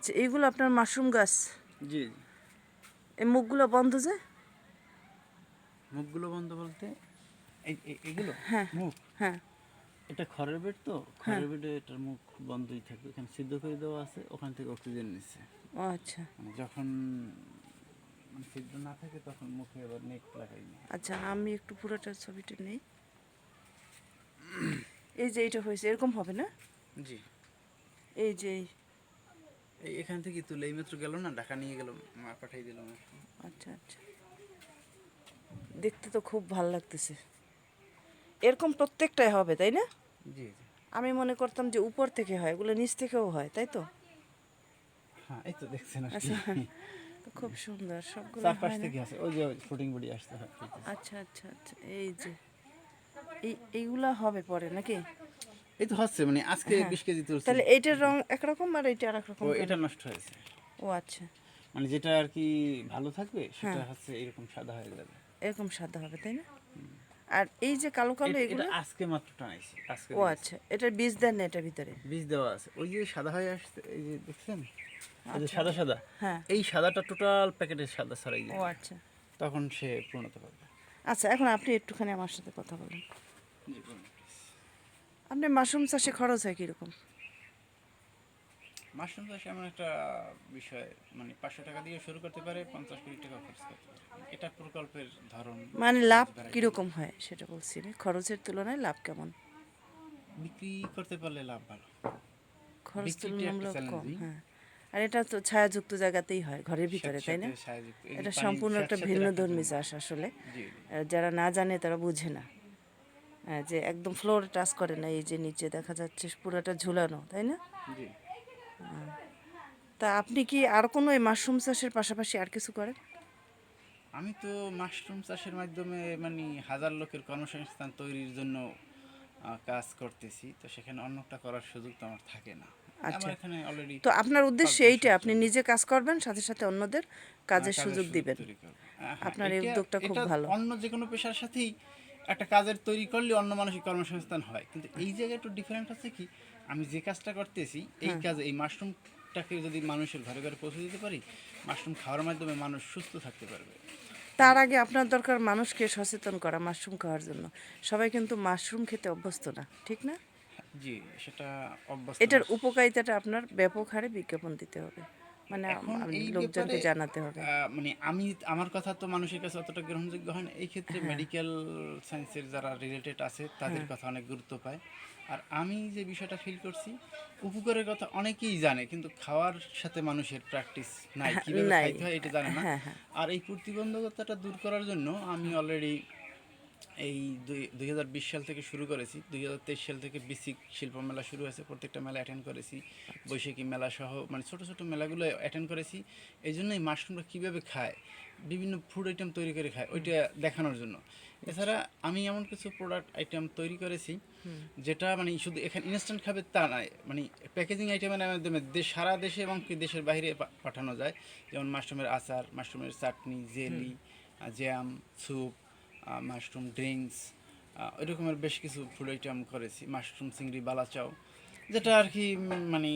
আচ্ছা, এইগুলো আপনার মাশরুম গাছ? জি। এই মুখগুলো বন্ধ যে? মুখগুলো বন্ধ বলতে এগুলো হ্যাঁ মুখ? হ্যাঁ এটা খড়ের বেড তো, হ্যাঁ। খড়ের বেডে এটার মুখ বন্ধই থাকবে। এখানে সিদ্ধ করে দেওয়া আছে, ওখান থেকে অক্সিজেন নিচ্ছে। ও আচ্ছা মানে যখন সিদ্ধ না থাকে তখন মুখে আবার নেট লাগাই। আচ্ছা, আমি একটু পুরোটা ছবিটা নেই। এই যে এটা হয়েছে এরকম হবে না? জি। এই যে এখান থেকে তুলে এইমাত্র গেল না, ঢাকা নিয়ে গেল, মা পাঠিয়ে দিলাম। আচ্ছা আচ্ছা, দেখতে তো খুব ভালো লাগতেছে। এরকম প্রত্যেকটাই হবে তাই না? জি জি। আমি মনে করতাম যে উপর থেকে হয়, এগুলো নিচ থেকেও হয়, তাই তো? হ্যাঁ, এই তো দেখছেন আর কি। আচ্ছা, তো খুব সুন্দর সবগুলো চার পাশ হয় না? থেকে আছে, ওই যে ফুটিং বডি আসতে হয়। আচ্ছা আচ্ছা আচ্ছা, এই যে এইগুলা হবে পরে নাকি? এই তো হচ্ছে, মানে আজকে হ্যাঁ, 20 কেজি তুলছি। তাহলে এইটার রং একরকম আর এইটা আর একরকম ও কেন? এটা নষ্ট হয়েছে। ও আচ্ছা, মানে যেটা আর কি ভালো থাকবে সেটা হ্যাঁ, হচ্ছে এরকম সাদা হয়ে যাবে। এরকম সাদা হবে তাই না? আর এই যে কালো কালো এটা এগুলো? আজকে মাত্র টানাইছি, আজকে ও দিয়েছি। আচ্ছা, এটার বীজ দেন না এটার ভিতরে? বীজ দেওয়া আছে, ওই যে সাদা হয়ে আসছে, এই যে দেখছেন, এই যে আচ্ছা, সাদা সাদা, হ্যাঁ। এই সাদাটা টোটাল প্যাকেটের সাদা ছড়াই ও যাবে, আচ্ছা তখন সে পূর্ণতা পাবে। আচ্ছা, এখন আপনি একটুখানি আমার সাথে কথা বলেন। জি বলুন। আপনি মাশরুম চাষে খরচ হয় কীরকম? মাশরুম চাষ এমন একটা বিষয়, মানে 500 টাকা দিয়ে শুরু করতে পারে, 50 কোটি টাকা খরচ করতে পারে। এটা প্রকল্পের ধরন। মানে লাভ variety। কীরকম হয় সেটা বলছি আমি, খরচের তুলনায় লাভ কেমন? বিক্রি করতে পারলে লাভ ভালো। খরচ বিক্রিটা একটা তুলনামূলক কম, চ্যালেঞ্জিং। হ্যাঁ। আর এটা তো ছায়াযুক্ত জায়গাতেই হয়, ঘরের ভিতরে, তাই না? স্যাঁতস্যাঁতে সাহায্য, এই যে এটা পানি সম্পূর্ণ একটা স্যাঁতস্যাঁতে রাখার ভিন্নধর্মী জন্য। চাষ আসলে। জি জি। যারা না জানে তারা বুঝে না। যে একদম ফ্লোর টাচ করে না, এই যে নিচে দেখা যাচ্ছে পুরোটা ঝুলানো, তাই না? জি। তা আপনি কি আর কোনো এই মাশরুম চাষের পাশাপাশি আর কিছু করেন? আমি তো মাশরুম চাষের মাধ্যমে মানে হাজার লোকের কর্মসংস্থান তৈরির জন্য কাজ করতেছি, তো সেখানে অন্যটা করার সুযোগ তো আমার থাকে না। আচ্ছা, আমার এখানে অলরেডি তো আপনার উদ্দেশ্য 5-10 এইটা, আপনি জন নিজে কাজ করবেন, সাথে সাথে অন্যদের কাজের কাজের সুযোগ সুযোগ দিবেন। তৈরি করবো। হ্যাঁ, আপনার এই এটা উদ্যোগটা খুব এটা ভালো। অন্য যে কোনো পেশার সাথেই একটা কাজের তৈরি করলে অন্য মানুষের কর্মসংস্থান হয়, কিন্তু এই জায়গায় একটু ডিফারেন্ট আছে কি, আমি যে কাজটা করতেছি এই কাজে, এই মাশরুমটাকে যদি মানুষের ঘরে ঘরে পৌঁছে দিতে পারি, মাশরুম খাওয়ার মাধ্যমে মানুষ সুস্থ থাকতে পারবে। তার আগে আপনার দরকার মানুষকে সচেতন করা মাশরুম খাওয়ার জন্য। সবাই কিন্তু মাশরুম খেতে অভ্যস্ত না, ঠিক না? জি, সেটা অভ্যস্ত না। এটার উপকারিতাটা আপনার ব্যাপক হারে বিজ্ঞাপন দিতে হবে, মানে এখন এই ব্যাপারে লোকজনকে জানাতে হবে। মানে আমার কথা তো মানুষের কাছে অতটা গ্রহণযোগ্য হয় না, এই ক্ষেত্রে মেডিকেল সায়েন্সের যারা রিলেটেড আছে তাদের কথা অনেক গুরুত্ব পায়। আর আমি যে বিষয়টা ফিল করছি, উপকারের কথা অনেকেই জানে, কিন্তু খাওয়ার সাথে মানুষের প্র্যাকটিস নাই, কিভাবে নাই। খাইতে হয় এটা জানে না। হ্যাঁ হ্যাঁ। আর এই প্রতিবন্ধকতাটা দূর করার জন্য আমি অলরেডি এই 2020 সাল থেকে শুরু করেছি। 2023 সাল থেকে বেসিক শিল্প মেলা শুরু হয়েছে, প্রত্যেকটা মেলা অ্যাটেন্ড করেছি, বৈশাখী মেলা সহ মানে ছোটো ছোটো মেলাগুলো অ্যাটেন্ড করেছি। এই জন্য এই মাশরুমটা কীভাবে খায়, বিভিন্ন ফুড আইটেম তৈরি করে খায়, ওইটা দেখানোর জন্য। এছাড়া আমি এমন কিছু প্রোডাক্ট আইটেম তৈরি করেছি যেটা মানে শুধু এখানে ইনস্ট্যান্ট খাবে তা নয়, মানে প্যাকেজিং আইটেমের মাধ্যমে সারা দেশে এবং কি দেশের বাইরে পাঠানো যায়। যেমন মাশরুমের আচার, মাশরুমের চাটনি, jelly, jam, soup, mushroom drinks, ওই রকমের বেশ কিছু ফুড আইটেম করেছি। মাশরুম চিংড়ি বালাচাও, যেটা আর কি মানে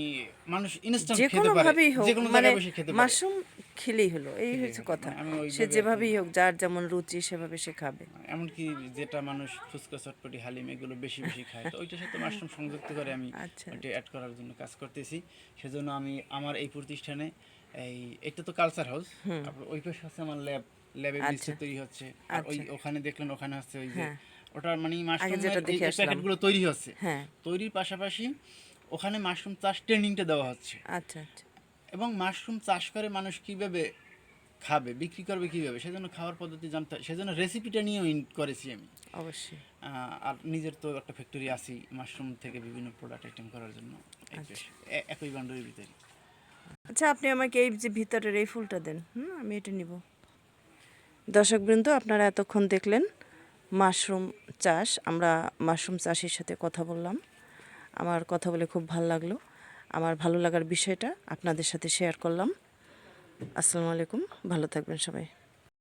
মানুষ ইনস্ট্যান্ট যে খেতে পারে, কোনোভাবেই হোক, যে কোনো মানে জায়গায় বসে খেতে পারে। মাশরুম খেলেই হলো, এই খেলেই হচ্ছে হলো, কথা। মানে আমি সে ওইভাবে আর কি, যেভাবেই হোক, যার যেমন রুচি সেভাবে সে খাবে। এমনকি যেটা মানুষ ফুচকা, চটপটি, হালিম এগুলো বেশি বেশি খায়, তো ওইটার সাথে মাশরুম সংযুক্ত করে আমি আচ্ছা ওইটা অ্যাড করার জন্য কাজ করতেছি। সেজন্য আমি আমার এই প্রতিষ্ঠানে, এটা তো কালচার হাউস, তারপর ওই পাশে হচ্ছে আমার ল্যাবে আচ্ছা বিস্কুট তৈরি হচ্ছে। আর ওই আচ্ছা, ওখানে দেখলেন, ওখানে হচ্ছে ওই যে হ্যাঁ, ওটা মানে আগে মাশরুমের যেটা এই দেখে এই আসলাম। প্যাকেটগুলো তৈরি হচ্ছে। হ্যাঁ, তৈরির পাশাপাশি ওখানে মাশরুম চাষ ট্রেনিংটা দেওয়া হচ্ছে, আচ্ছা আচ্ছা, এবং মাশরুম চাষ করে মানুষ কীভাবে খাবে, বিক্রি করবে কীভাবে, সেজন্য খাওয়ার পদ্ধতি জানতে হয়, সেজন্য রেসিপিটা নিয়েও করেছি আমি। অবশ্যই। আর নিজের তো একটা ফ্যাক্টরি আছেই মাশরুম থেকে বিভিন্ন প্রোডাক্ট আইটেম করার জন্য, এই বেশ আচ্ছা একই বান্ডের ভিতরে। আচ্ছা, আপনি আমাকে এই যে ভিতরের এই ফুলটা দেন, আমি এটা নিব। দর্শকবৃন্দ, আপনারা এতক্ষণ দেখলেন মাশরুম চাষ। আমরা মাশরুম চাষির সাথে কথা বললাম। আমার কথা বলে খুব ভালো লাগলো। আমার ভালো লাগার বিষয়টা আপনাদের সাথে শেয়ার করলাম। আসসালামু আলাইকুম, ভালো থাকবেন সবাই।